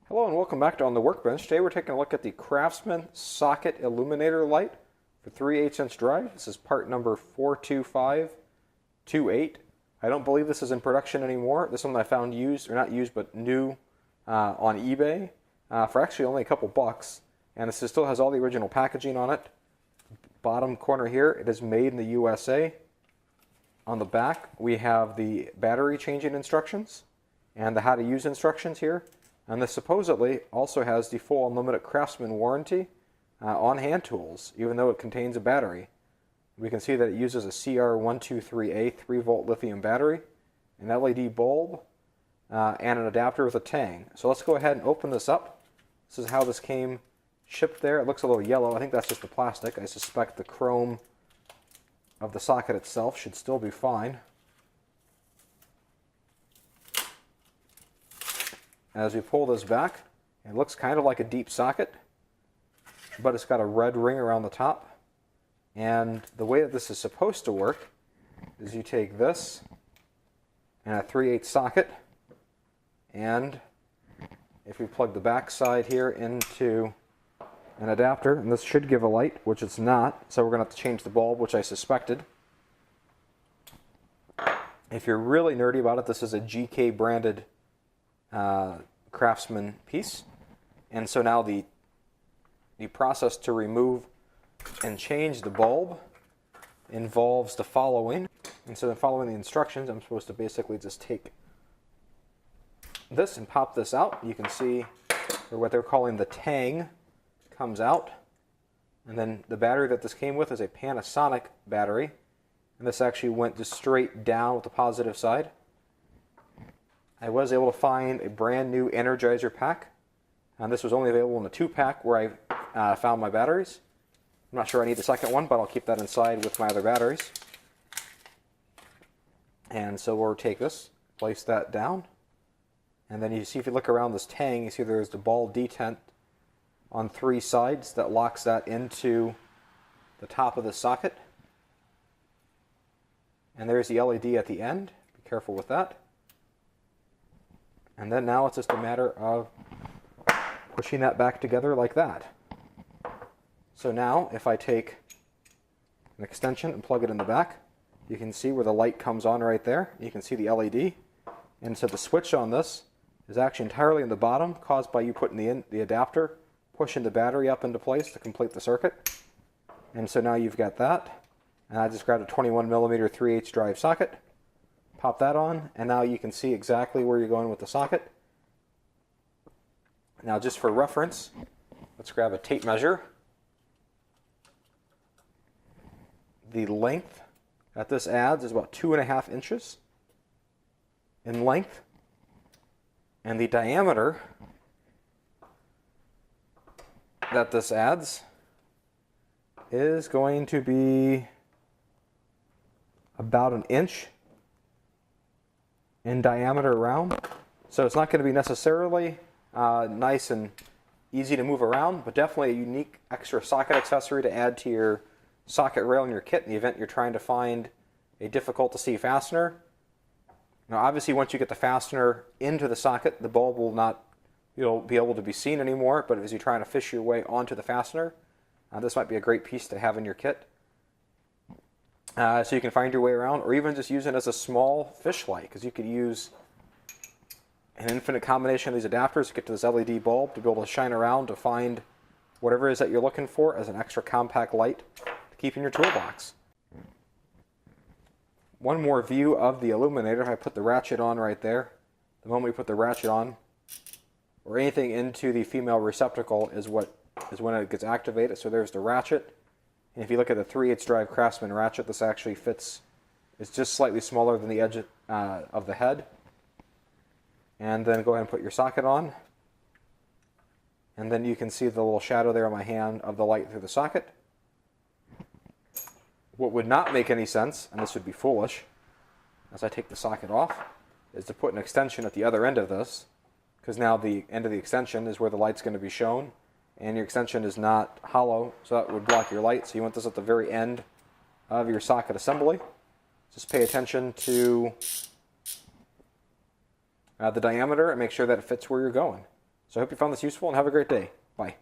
Hello and welcome back to On the Workbench. Today we're taking a look at the Craftsman socket illuminator light for 3/8" drive. This is part number 42528. I don't believe this is in production anymore. This one I found used, or not used, but new on eBay for actually only a couple bucks. And this still has all the original packaging on it. Bottom corner here, it is made in the USA. On the back, we have the battery changing instructions and the how to use instructions here. And this supposedly also has the full unlimited Craftsman warranty on hand tools, even though it contains a battery. We can see that it uses a CR123A 3-volt lithium battery, an LED bulb, and an adapter with a tang. So let's go ahead and open this up. This is how this came shipped there. It looks a little yellow. I think that's just the plastic. I suspect the chrome of the socket itself should still be fine. As we pull this back, it looks kind of like a deep socket, but it's got a red ring around the top. And the way that this is supposed to work is you take this and a 3/8 socket, and if we plug the back side here into an adapter, and this should give a light, which it's not, so we're going to have to change the bulb, which I suspected. If you're really nerdy about it, this is a GK branded Craftsman piece, and so now the process to remove and change the bulb involves the following. And so, in following the instructions, I'm supposed to basically just take this and pop this out. You can see where what they're calling the tang comes out, and then the battery that this came with is a Panasonic battery, and this actually went just straight down with the positive side. I was able to find a brand new Energizer pack, and this was only available in a 2-pack where I found my batteries. I'm not sure I need the second one, but I'll keep that inside with my other batteries. And so we'll take this, place that down, and then you see, if you look around this tang, you see there's the ball detent on 3 sides that locks that into the top of the socket. And there's the LED at the end. Be careful with that. And then now it's just a matter of pushing that back together like that. So now, if I take an extension and plug it in the back, you can see where the light comes on right there. You can see the LED. And so the switch on this is actually entirely in the bottom, caused by you putting the adapter, pushing the battery up into place to complete the circuit. And so now you've got that. And I just grabbed a 21mm 3/8 drive socket. Pop that on, and now you can see exactly where you're going with the socket. Now, just for reference, let's grab a tape measure. The length that this adds is about 2.5 inches in length, and the diameter that this adds is going to be about 1 inch in diameter around. So it's not going to be necessarily nice and easy to move around, but definitely a unique extra socket accessory to add to your socket rail in your kit in the event you're trying to find a difficult to see fastener. Now, obviously, once you get the fastener into the socket, the bulb will not be able to be seen anymore, but as you're trying to fish your way onto the fastener, this might be a great piece to have in your kit. So you can find your way around, or even just use it as a small fish light, because you could use an infinite combination of these adapters to get to this LED bulb to be able to shine around to find whatever it is that you're looking for as an extra compact light to keep in your toolbox. One more view of the illuminator. I put the ratchet on right there. The moment we put the ratchet on, or anything into the female receptacle, is when it gets activated. So there's the ratchet. And if you look at the 3/8 drive Craftsman ratchet, this actually fits. It's just slightly smaller than the edge of the head. And then go ahead and put your socket on. And then you can see the little shadow there on my hand of the light through the socket. What would not make any sense, and this would be foolish, as I take the socket off, is to put an extension at the other end of this, because now the end of the extension is where the light's going to be shown. And your extension is not hollow, so that would block your light. So you want this at the very end of your socket assembly. Just pay attention to the diameter and make sure that it fits where you're going. So I hope you found this useful and have a great day. Bye.